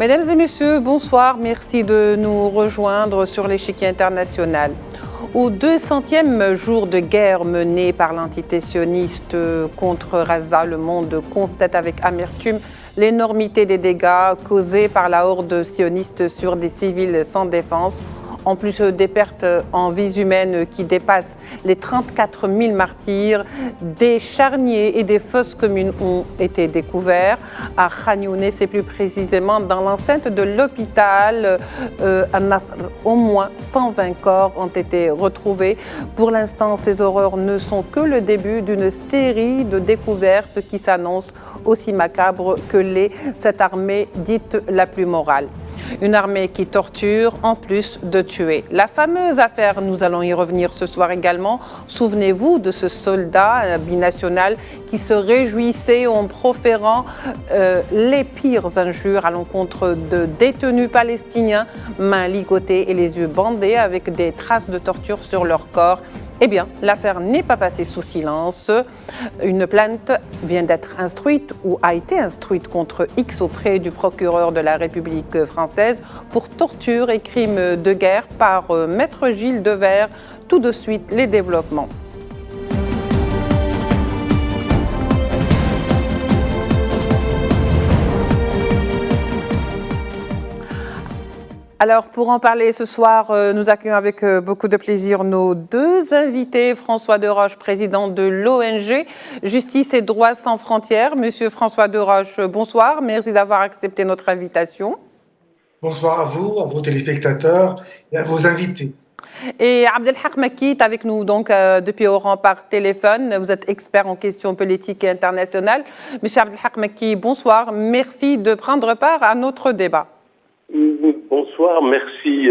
Mesdames et messieurs, bonsoir. Merci de nous rejoindre sur l'échiquier international. Au 200e jour de guerre menée par l'entité sioniste contre Gaza, le monde constate avec amertume l'énormité des dégâts causés par la horde sioniste sur des civils sans défense, en plus des pertes en vies humaines qui dépassent les 34 000 martyrs. Des charniers et des fosses communes ont été découverts à Khan Younes et plus précisément dans l'enceinte de l'hôpital Al-Nasr. Au moins 120 corps ont été retrouvés. Pour l'instant, ces horreurs ne sont que le début d'une série de découvertes qui s'annoncent aussi macabres que cette armée dite la plus morale. Une armée qui torture en plus de tuer. La fameuse affaire, nous allons y revenir ce soir également. Souvenez-vous de ce soldat binational qui se réjouissait en proférant les pires injures à l'encontre de détenus palestiniens, mains ligotées et les yeux bandés avec des traces de torture sur leur corps. Eh bien, l'affaire n'est pas passée sous silence. Une plainte vient d'être instruite ou a été instruite contre X auprès du procureur de la République française pour torture et crimes de guerre par Maître Gilles Devers. Tout de suite, les développements. Alors, pour en parler ce soir, nous accueillons avec beaucoup de plaisir nos deux invités. François Deroche, président de l'ONG Justice et Droits sans frontières. Monsieur François Deroche, bonsoir. Merci d'avoir accepté notre invitation. Bonsoir à vous, à vos téléspectateurs et à vos invités. Et Abdelhak Makki est avec nous donc depuis Oran par téléphone. Vous êtes expert en questions politiques et internationales. Monsieur Abdelhak Makki, bonsoir. Merci de prendre part à notre débat. Bonsoir, merci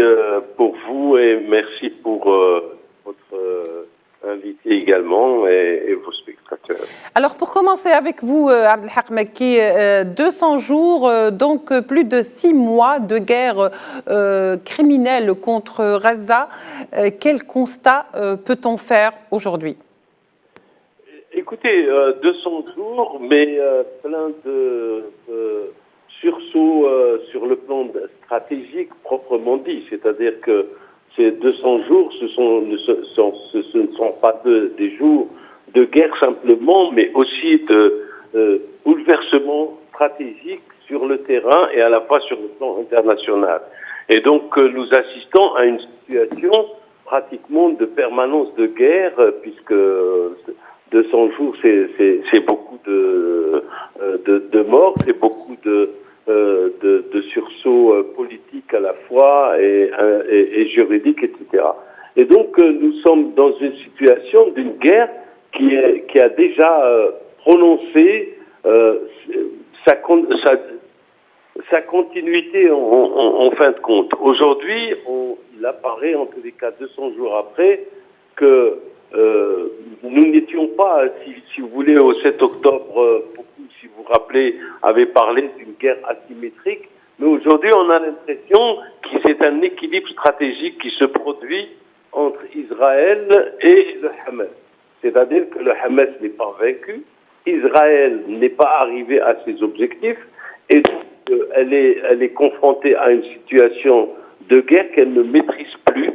pour vous et merci pour votre invité également et vos spectateurs. Alors pour commencer avec vous, Abdelhak Makki, 200 jours, donc plus de 6 mois de guerre criminelle contre Gaza. Quel constat peut-on faire aujourd'hui? Écoutez, 200 jours, mais plein de sursaut sur le plan stratégique proprement dit, c'est-à-dire que ces 200 jours, ce ne sont pas des jours de guerre simplement, mais aussi de bouleversement stratégique sur le terrain et à la fois sur le plan international. Et donc nous assistons à une situation pratiquement de permanence de guerre, puisque 200 jours, c'est beaucoup de morts, c'est beaucoup de sursauts politiques à la fois et juridiques, etc. Et donc nous sommes dans une situation d'une guerre qui a déjà prononcé sa continuité en fin de compte. Aujourd'hui, il apparaît en tous les cas 200 jours après que nous n'étions pas, si vous voulez, au 7 octobre, beaucoup, si vous vous rappelez, avaient parlé d'une guerre asymétrique, mais aujourd'hui on a l'impression que c'est un équilibre stratégique qui se produit entre Israël et le Hamas. C'est-à-dire que le Hamas n'est pas vaincu, Israël n'est pas arrivé à ses objectifs, et donc elle est confrontée à une situation de guerre qu'elle ne maîtrise plus,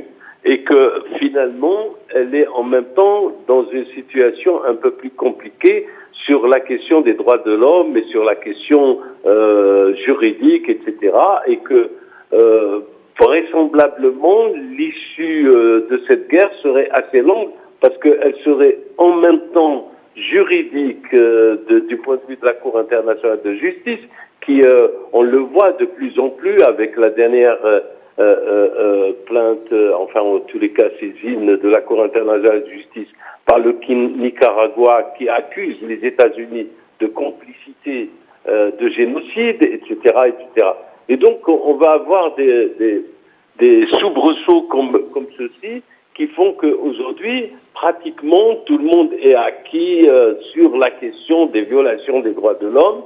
et que finalement, elle est en même temps dans une situation un peu plus compliquée sur la question des droits de l'homme et sur la question juridique, etc. Et que vraisemblablement, l'issue de cette guerre serait assez longue parce qu'elle serait en même temps juridique du point de vue de la Cour internationale de justice qui, on le voit de plus en plus avec la dernière plainte, enfin en tous les cas saisine de la Cour internationale de justice par le Nicaragua qui accuse les États-Unis de complicité de génocide, etc., etc. Et donc on va avoir des soubresauts comme ceci qui font qu'aujourd'hui pratiquement tout le monde est acquis sur la question des violations des droits de l'homme,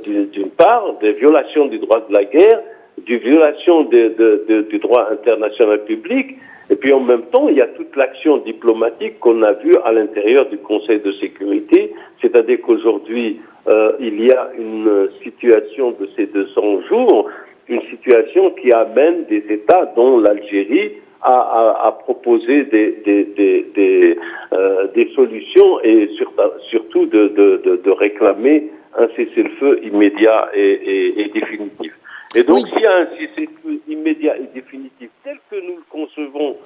d'une part, des violations du droit de la guerre, des violations du droit international public, et puis en même temps, il y a toute l'action diplomatique qu'on a vue à l'intérieur du Conseil de sécurité, c'est-à-dire qu'aujourd'hui, il y a une situation de ces 200 jours une situation qui amène des États, dont l'Algérie, à proposer des solutions et surtout de réclamer un cessez-le-feu immédiat et définitif. Et donc, s'il y a un cessez-le-feu immédiat et définitif tel que nous le concevons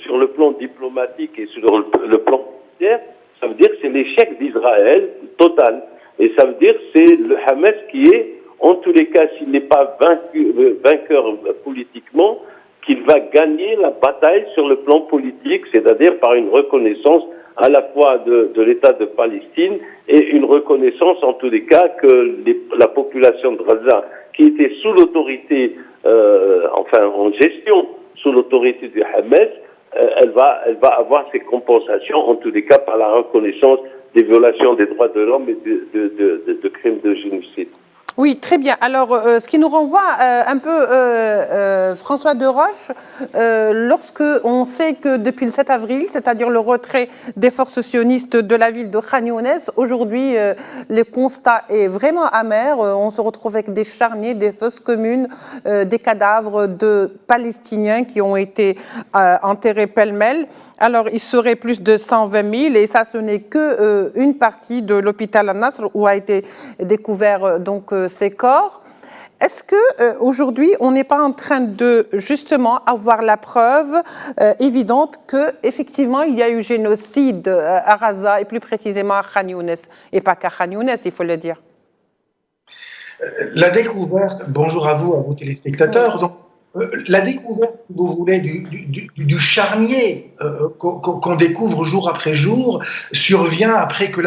sur le plan diplomatique et sur le plan militaire, ça veut dire que c'est l'échec d'Israël total. Et ça veut dire que c'est le Hamas qui est, en tous les cas, s'il n'est pas vainqueur politiquement, qu'il va gagner la bataille sur le plan politique, c'est-à-dire par une reconnaissance à la fois de l'État de Palestine et une reconnaissance, en tous les cas, que la population de Gaza, qui était sous l'autorité, en gestion, sous l'autorité du Hamas, elle va avoir ses compensations, en tous les cas, par la reconnaissance des violations des droits de l'homme et de crimes de génocide. Oui, très bien. Alors, ce qui nous renvoie un peu, François Deroche, lorsque on sait que depuis le 7 avril, c'est-à-dire le retrait des forces sionistes de la ville de Khan Younes, aujourd'hui, le constat est vraiment amer. On se retrouve avec des charniers, des fosses communes, des cadavres de Palestiniens qui ont été enterrés pêle-mêle. Alors, il serait plus de 120 000 et ça, ce n'est que une partie de l'hôpital Al-Nasr où a été découvert donc ces corps. Est-ce que aujourd'hui, on n'est pas en train de justement avoir la preuve évidente que effectivement il y a eu génocide à Gaza et plus précisément à Khan Younes et pas qu'à Khan Younes, il faut le dire. La découverte, bonjour à vous, téléspectateurs. Donc, la découverte, si vous voulez, du charnier qu'on découvre jour après jour survient après que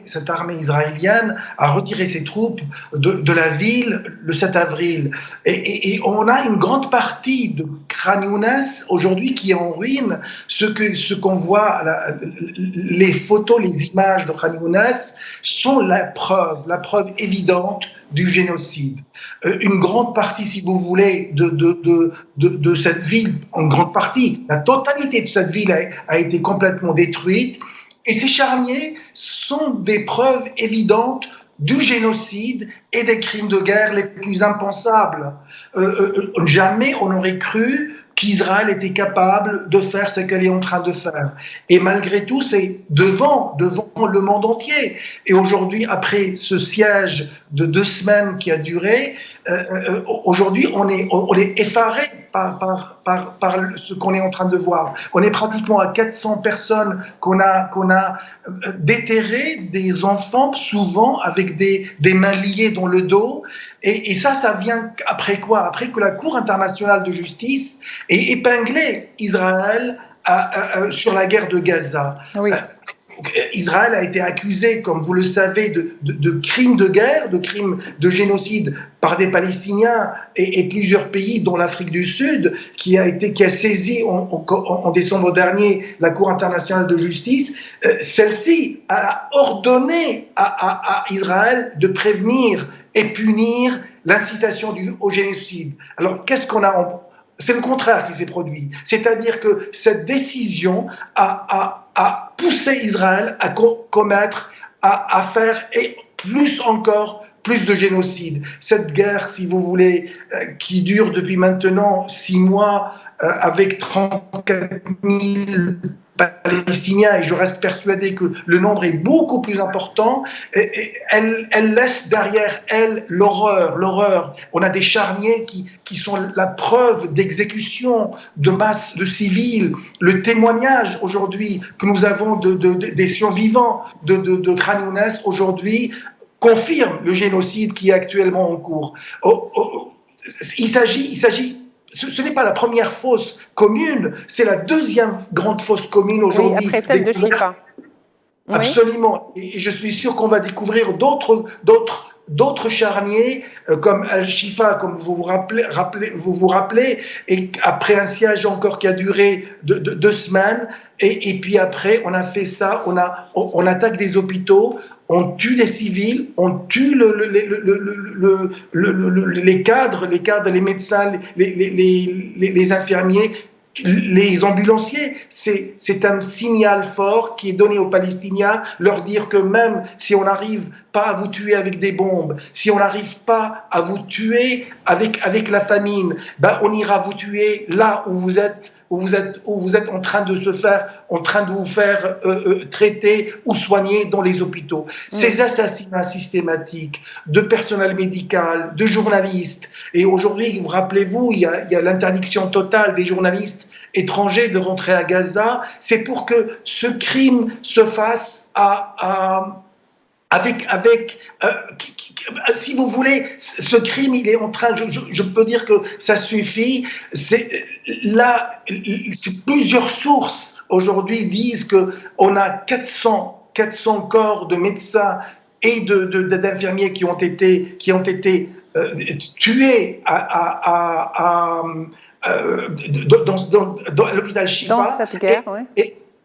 cette armée israélienne a retiré ses troupes de la ville le 7 avril. Et on a une grande partie de Khan Younes aujourd'hui qui est en ruine. Ce qu'on voit, les photos, les images de Khan Younes sont la preuve évidente du génocide. Une grande partie, si vous voulez, de cette ville, en grande partie, la totalité de cette ville a été complètement détruite. Et ces charniers sont des preuves évidentes du génocide et des crimes de guerre les plus impensables. Jamais on n'aurait cru qu'Israël était capable de faire ce qu'elle est en train de faire. Et malgré tout, c'est devant le monde entier. Et aujourd'hui, après ce siège de 2 semaines qui a duré, aujourd'hui, on est effaré par ce qu'on est en train de voir. On est pratiquement à 400 personnes qu'on a déterrées, des enfants, souvent avec des mains liées dans le dos. Et ça vient après quoi? Après que la Cour internationale de justice ait épinglé Israël sur la guerre de Gaza. Oui. Israël a été accusé, comme vous le savez, de crimes de guerre, de crimes de génocide par des Palestiniens et plusieurs pays, dont l'Afrique du Sud, qui a saisi en décembre dernier la Cour internationale de justice. Celle-ci a ordonné à Israël de prévenir et punir l'incitation au génocide. Alors, qu'est-ce qu'on a C'est le contraire qui s'est produit. C'est-à-dire que cette décision a poussé Israël à commettre, à faire et plus de génocide. Cette guerre, si vous voulez, qui dure depuis maintenant 6 mois, avec 34 000 Palestiniens, et je reste persuadé que le nombre est beaucoup plus important, elle laisse derrière elle l'horreur. On a des charniers qui sont la preuve d'exécution de masse de civils. Le témoignage aujourd'hui que nous avons des survivants de Khan Younes aujourd'hui confirme le génocide qui est actuellement en cours. Ce n'est pas la première fosse commune, c'est la deuxième grande fosse commune aujourd'hui. Oui, après celle de Shifa. Absolument. Et je suis sûr qu'on va découvrir d'autres charniers comme Al-Shifa, comme vous vous rappelez, et après un siège encore qui a duré 2 semaines, et puis après on a fait ça, on attaque des hôpitaux, on tue des civils, on tue les cadres, les médecins, les infirmiers, les ambulanciers, c'est un signal fort qui est donné aux Palestiniens, leur dire que même si on n'arrive pas à vous tuer avec des bombes, si on n'arrive pas à vous tuer avec la famine, ben on ira vous tuer là où vous êtes en train de vous faire traiter ou soigner dans les hôpitaux. Ces assassinats systématiques de personnel médical, de journalistes, et aujourd'hui, vous rappelez-vous, il y a l'interdiction totale des journalistes étrangers de rentrer à Gaza, c'est pour que ce crime se fasse si vous voulez, ce crime, il est en train, je peux dire que ça suffit. Là, plusieurs sources aujourd'hui disent qu'on a 400 corps de médecins et d'infirmiers qui ont été tués dans l'hôpital Shifa. Dans cette guerre, oui.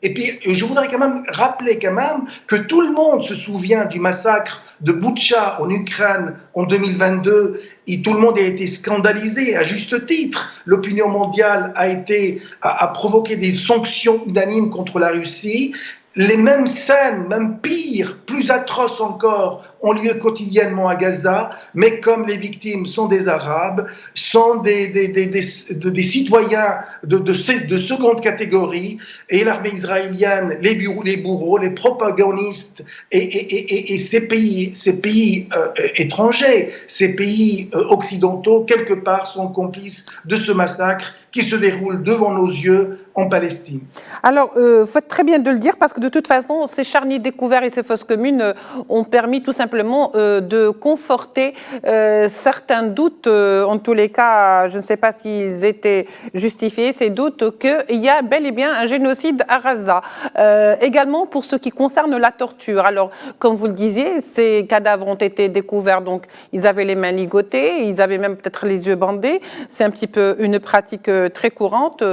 Et puis, je voudrais quand même rappeler que tout le monde se souvient du massacre de Boutcha en Ukraine en 2022 et tout le monde a été scandalisé à juste titre. L'opinion mondiale a provoqué des sanctions unanimes contre la Russie. Les mêmes scènes, même pire, plus atroces encore, ont lieu quotidiennement à Gaza, mais comme les victimes sont des Arabes, sont des citoyens de seconde catégorie, et l'armée israélienne, les bourreaux, les propaganistes, et ces pays étrangers, ces pays occidentaux, quelque part, sont complices de ce massacre qui se déroule devant nos yeux en Palestine. Alors, vous faites très bien de le dire parce que de toute façon, ces charniers découverts et ces fosses communes ont permis tout simplement de conforter certains doutes, en tous les cas, je ne sais pas s'ils étaient justifiés, ces doutes qu'il y a bel et bien un génocide à Gaza. Également pour ce qui concerne la torture. Alors, comme vous le disiez, ces cadavres ont été découverts, donc ils avaient les mains ligotées, ils avaient même peut-être les yeux bandés. C'est un petit peu une pratique très courante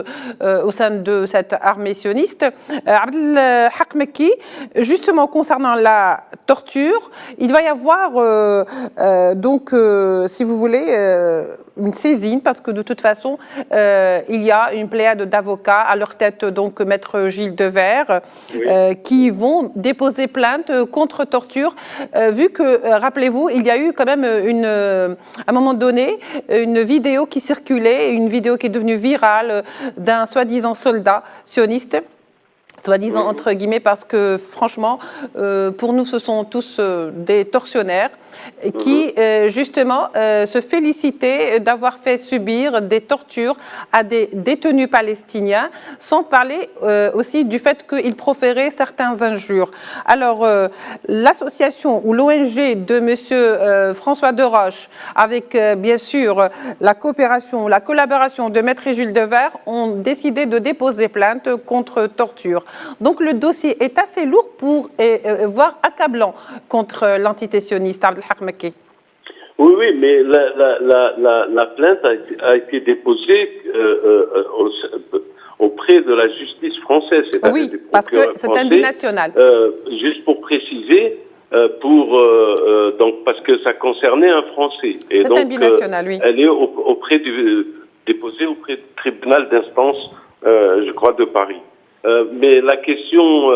au sein de cette armée sioniste. Abdelhak Mekki, justement concernant la torture, il va y avoir donc, si vous voulez, une saisine, parce que de toute façon, il y a une pléiade d'avocats, à leur tête donc Maître Gilles Devers, qui vont déposer plainte contre torture, vu que, rappelez-vous, il y a eu quand même à un moment donné, une vidéo qui circulait, une vidéo qui est devenue virale d'un soi-disant soldat sioniste, soi-disant entre guillemets, parce que franchement, pour nous, ce sont tous des tortionnaires qui, justement, se félicitaient d'avoir fait subir des tortures à des détenus palestiniens, sans parler aussi du fait qu'ils proféraient certains injures. Alors, l'association ou l'ONG de M. François Deroche, avec bien sûr la coopération, la collaboration de Maître Gilles Devers, ont décidé de déposer plainte contre torture. Donc le dossier est assez lourd voire accablant contre l'entité sioniste. Abdelhak Mekki. Oui, mais la plainte a été déposée auprès de la justice française. Oui, parce que c'est un binational. Juste pour préciser, donc parce que ça concernait un Français. C'est un binational, oui. Elle est déposée auprès du tribunal d'instance, je crois, de Paris. Mais la question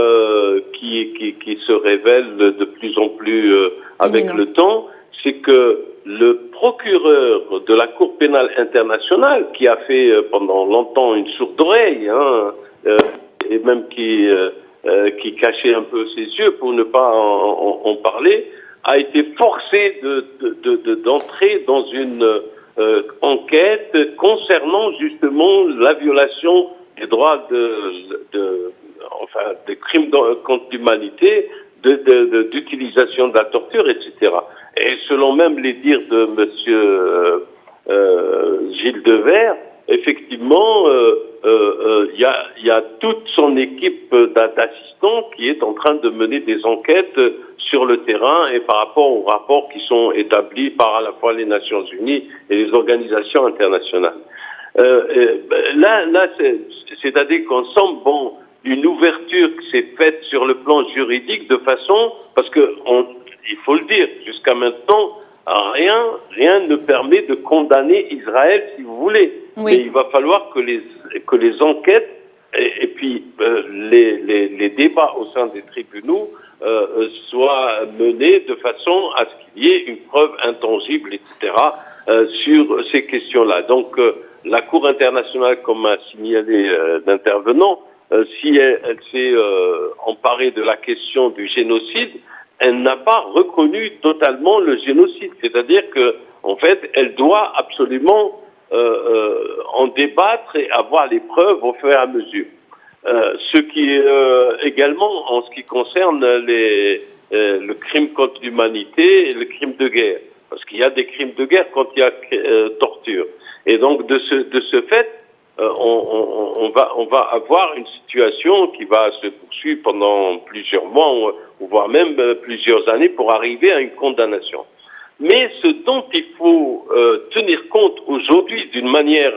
qui se révèle de plus en plus avec le temps, c'est que le procureur de la Cour pénale internationale, qui a fait pendant longtemps une sourde oreille, et même qui cachait un peu ses yeux pour ne pas en parler, a été forcé d'entrer dans une enquête concernant justement la violation des droits des crimes contre l'humanité, d'utilisation de la torture, etc. Et selon même les dires de monsieur Gilles Devers, effectivement, il y a toute son équipe d'assistants qui est en train de mener des enquêtes sur le terrain et par rapport aux rapports qui sont établis par à la fois les Nations Unies et les organisations internationales. Là, c'est-à-dire qu'on sent une ouverture qui s'est faite sur le plan juridique de façon, parce que il faut le dire, jusqu'à maintenant, rien ne permet de condamner Israël, si vous voulez. Oui. Mais il va falloir que les que les enquêtes et puis les débats au sein des tribunaux soient menés de façon à ce qu'il y ait une preuve intangible, etc., sur ces questions-là. Donc, la Cour internationale, comme a signalé l'intervenant, si elle s'est emparée de la question du génocide, elle n'a pas reconnu totalement le génocide. C'est-à-dire que, en fait, elle doit absolument en débattre et avoir les preuves au fur et à mesure. Ce qui également en ce qui concerne le crime contre l'humanité et le crime de guerre, parce qu'il y a des crimes de guerre quand il y a torture. Et donc de ce fait, on va avoir une situation qui va se poursuivre pendant plusieurs mois ou voire même plusieurs années pour arriver à une condamnation. Mais ce dont il faut tenir compte aujourd'hui d'une manière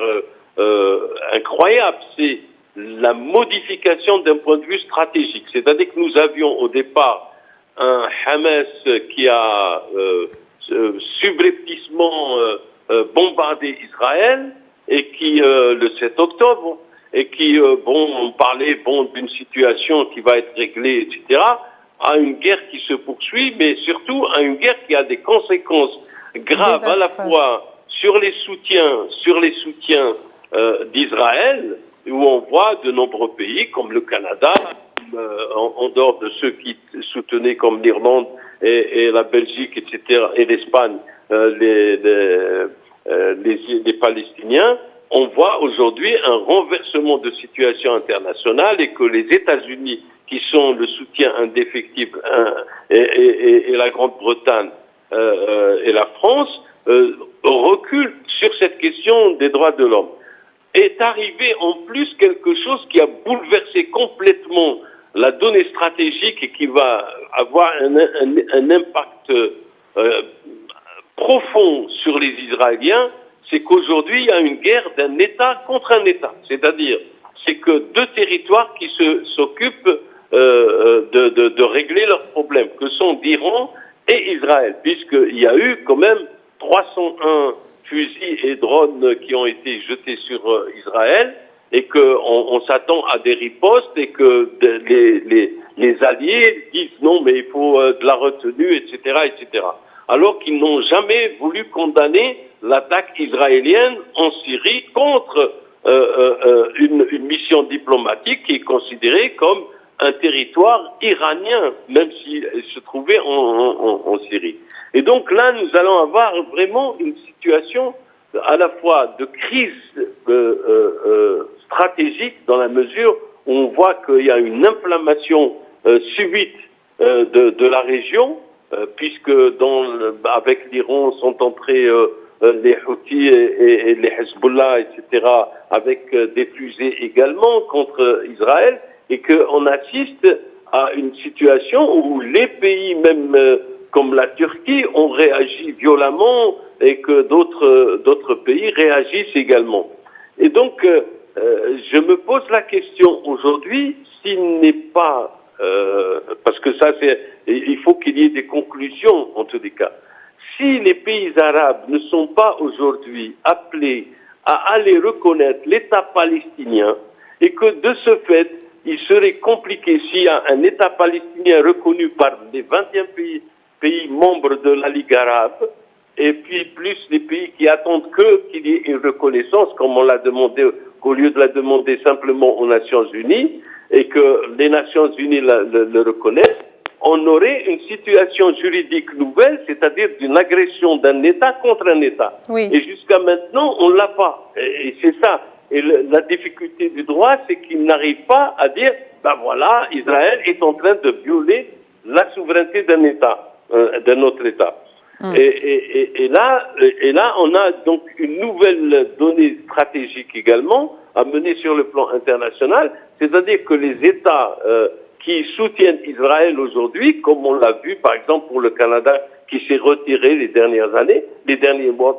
incroyable, c'est la modification d'un point de vue stratégique. C'est-à-dire que nous avions au départ un Hamas qui a subrepticement bombardé Israël et qui, le 7 octobre, et qui, on parlait d'une situation qui va être réglée, etc., à une guerre qui se poursuit, mais surtout à une guerre qui a des conséquences graves à la fois sur les soutiens d'Israël, où on voit de nombreux pays comme le Canada, en dehors de ceux qui soutenaient comme l'Irlande et la Belgique, etc., et l'Espagne, les Palestiniens, on voit aujourd'hui un renversement de situation internationale et que les États-Unis, qui sont le soutien indéfectible, et la Grande-Bretagne et la France, reculent sur cette question des droits de l'homme. Est arrivé en plus quelque chose qui a bouleversé complètement la donnée stratégique et qui va avoir un impact profond sur les Israéliens, c'est qu'aujourd'hui il y a une guerre d'un État contre un État. C'est-à-dire, c'est que deux territoires qui s'occupent de régler leurs problèmes, que sont l'Iran et Israël, puisqu'il y a eu quand même 301 fusils et drones qui ont été jetés sur Israël et qu'on s'attend à des ripostes et que les alliés disent non mais il faut de la retenue, etc., etc. Alors qu'ils n'ont jamais voulu condamner l'attaque israélienne en Syrie contre une mission diplomatique qui est considérée comme un territoire iranien, même s'il se trouvait en Syrie. Et donc là, nous allons avoir vraiment une situation à la fois de crise stratégique dans la mesure où on voit qu'il y a une inflammation subite de la région, puisque avec l'Iran sont entrés les Houthis et les Hezbollah, etc., avec des fusées également contre Israël, et qu'on assiste à une situation où les pays, même comme la Turquie, ont réagi violemment et que d'autres pays réagissent également. Et donc, je me pose la question aujourd'hui, s'il n'est pas... parce que ça, il faut qu'il y ait des conclusions, en tous les cas. Si les pays arabes ne sont pas aujourd'hui appelés à aller reconnaître l'État palestinien, et que de ce fait, il serait compliqué s'il y a un État palestinien reconnu par les 21 pays membres de la Ligue arabe, et puis plus les pays qui attendent qu'il y ait une reconnaissance, comme on l'a demandé, qu'au lieu de la demander simplement aux Nations Unies, et que les Nations Unies le reconnaissent, on aurait une situation juridique nouvelle, c'est-à-dire d'une agression d'un État contre un État. Oui. Et jusqu'à maintenant, on ne l'a pas. Et c'est ça. Et la difficulté du droit, c'est qu'il n'arrive pas à dire, ben voilà, Israël est en train de violer la souveraineté d'un État, d'un autre État. Et là, on a donc une nouvelle donnée stratégique également à mener sur le plan international, c'est-à-dire que les États qui soutiennent Israël aujourd'hui, comme on l'a vu par exemple pour le Canada qui s'est retiré les derniers mois,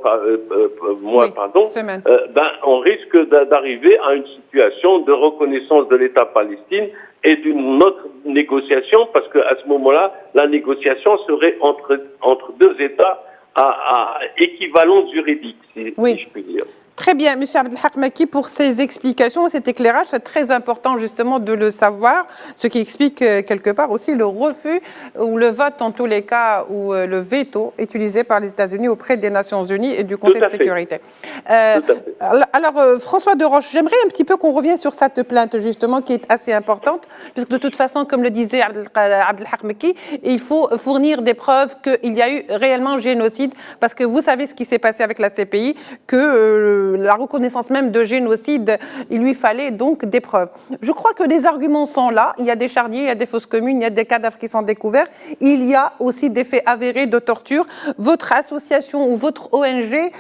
on risque d'arriver à une situation de reconnaissance de l'État palestinien et d'une autre négociation, parce qu'à ce moment-là, la négociation serait entre deux États à équivalence juridique, si je puis dire. Très bien, M. Abdelhak Maki, pour ces explications, cet éclairage. C'est très important justement de le savoir, ce qui explique quelque part aussi le refus ou le vote, en tous les cas, ou le veto utilisé par les États-Unis auprès des Nations Unies et du Conseil de sécurité. Alors, François Deroche, j'aimerais un petit peu qu'on revienne sur cette plainte justement qui est assez importante, puisque de toute façon, comme le disait Abdelhak Maki, il faut fournir des preuves qu'il y a eu réellement génocide, parce que vous savez ce qui s'est passé avec la CPI, que la reconnaissance même de génocide, il lui fallait donc des preuves. Je crois que les arguments sont là. Il y a des charniers, il y a des fausses communes, il y a des cadavres qui sont découverts. Il y a aussi des faits avérés de torture. Votre association ou votre ONG,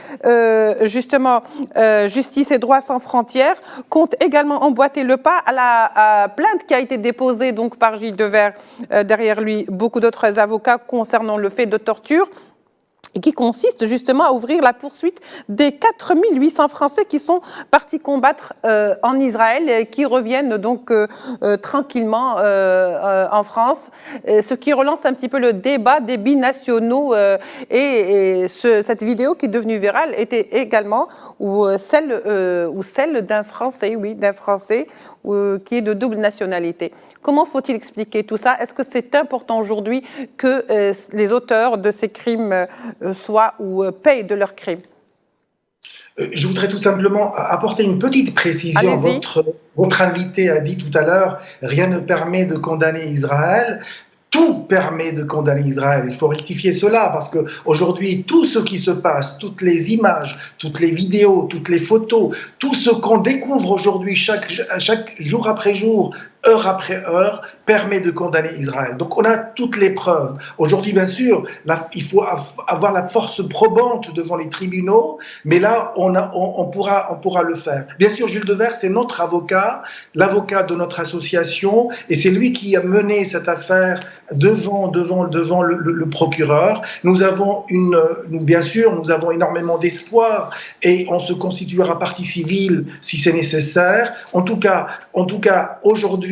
justement, Justice et Droits sans frontières, compte également emboîter le pas à la plainte qui a été déposée donc par Gilles Devers, derrière lui beaucoup d'autres avocats concernant le fait de torture, et qui consiste justement à ouvrir la poursuite des 4800 Français qui sont partis combattre en Israël et qui reviennent donc tranquillement en France, ce qui relance un petit peu le débat des binationaux cette vidéo qui est devenue virale était également celle d'un Français, oui, d'un Français qui est de double nationalité. Comment faut-il expliquer tout ça? Est-ce que c'est important aujourd'hui que les auteurs de ces crimes soient ou payent de leurs crimes? Je voudrais tout simplement apporter une petite précision. Votre invité a dit tout à l'heure, rien ne permet de condamner Israël. Tout permet de condamner Israël. Il faut rectifier cela parce que aujourd'hui, tout ce qui se passe, toutes les images, toutes les vidéos, toutes les photos, tout ce qu'on découvre aujourd'hui, chaque jour après jour, heure après heure, permet de condamner Israël. Donc on a toutes les preuves. Aujourd'hui, bien sûr, il faut avoir la force probante devant les tribunaux, mais là, on pourra le faire. Bien sûr, Gilles Devers, c'est notre avocat, l'avocat de notre association, et c'est lui qui a mené cette affaire devant le procureur. Nous avons bien sûr, nous avons énormément d'espoir, et on se constituera partie civile si c'est nécessaire. En tout cas, aujourd'hui,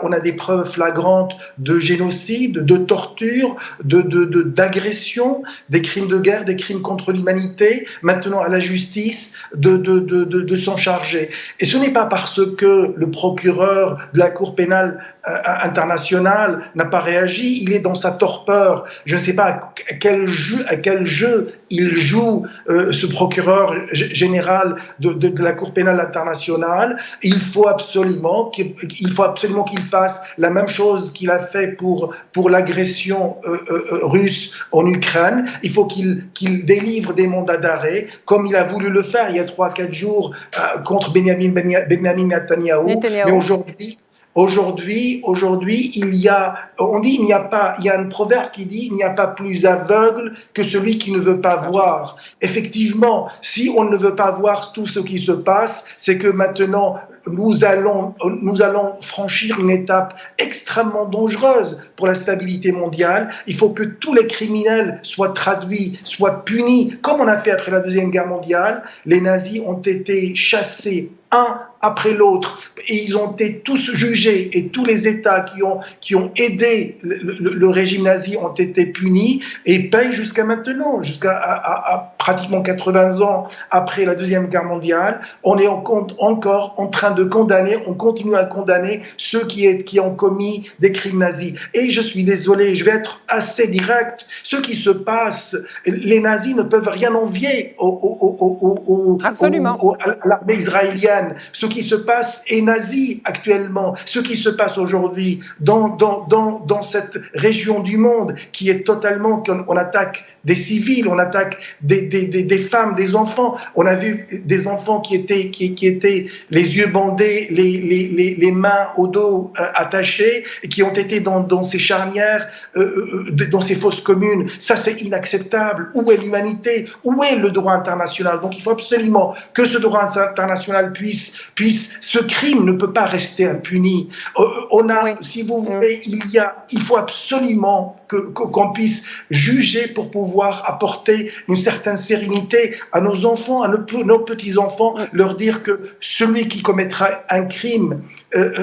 on a des preuves flagrantes de génocide, de torture, d'agression, des crimes de guerre, des crimes contre l'humanité. Maintenant, à la justice de s'en charger. Et ce n'est pas parce que le procureur de la Cour pénale internationale n'a pas réagi, il est dans sa torpeur. Je ne sais pas à quel jeu il joue, ce procureur général de la Cour pénale internationale. Il faut absolument qu'il fasse la même chose qu'il a fait pour l'agression russe en Ukraine. Il faut qu'il délivre des mandats d'arrêt, comme il a voulu le faire il y a 3-4 jours contre Benyamin Netanyahou. Mais aujourd'hui, il y a un proverbe qui dit il n'y a pas plus aveugle que celui qui ne veut pas voir. Effectivement, si on ne veut pas voir tout ce qui se passe, c'est que maintenant nous allons franchir une étape extrêmement dangereuse pour la stabilité mondiale. Il faut que tous les criminels soient traduits, soient punis, comme on a fait après la Deuxième Guerre mondiale. Les nazis ont été chassés un après l'autre, et ils ont été tous jugés, et tous les États qui ont aidé le régime nazi ont été punis et payent jusqu'à maintenant, jusqu'à pratiquement 80 ans après la Deuxième Guerre mondiale. On est encore en train de condamner, on continue à condamner ceux qui ont commis des crimes nazis. Et je suis désolé, je vais être assez direct, ce qui se passe, les nazis ne peuvent rien envier à l'armée israélienne. Ce qui se passe est nazi actuellement. Ce qui se passe aujourd'hui dans cette région du monde qui est totalement, on attaque des civils, on attaque des femmes, des enfants. On a vu des enfants qui étaient les yeux bandés, les mains au dos attachées, et qui ont été dans ces charnières, dans ces fosses communes. Ça, c'est inacceptable. Où est l'humanité? Où est le droit international? Donc, il faut absolument que ce droit international puisse ce crime ne peut pas rester impuni. Si vous voulez, il faut absolument qu'on puisse juger pour pouvoir apporter une certaine sérénité à nos enfants, à nos petits-enfants, leur dire que celui qui commettra un crime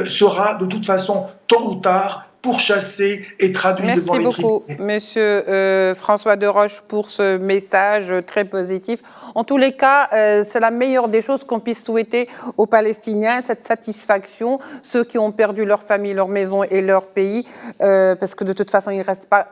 sera de toute façon, tôt ou tard, pourchassés et traduits devant les tribunaux. Merci beaucoup, Monsieur François Deroche, pour ce message très positif. En tous les cas, c'est la meilleure des choses qu'on puisse souhaiter aux Palestiniens, cette satisfaction, ceux qui ont perdu leur famille, leur maison et leur pays, parce que de toute façon, il ne reste pas,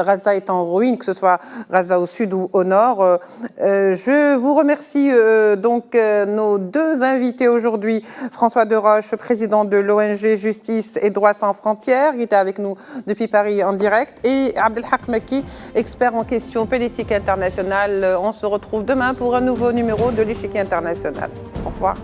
Gaza est en ruine, que ce soit Gaza au sud ou au nord. Je vous remercie donc nos deux invités aujourd'hui, François Deroche, président de l'ONG Justice et Droits sans frontières, qui était avec nous depuis Paris en direct, et Abdelhak Mekki, expert en questions politiques internationales. On se retrouve demain pour un nouveau numéro de l'Échiquier international. Au revoir.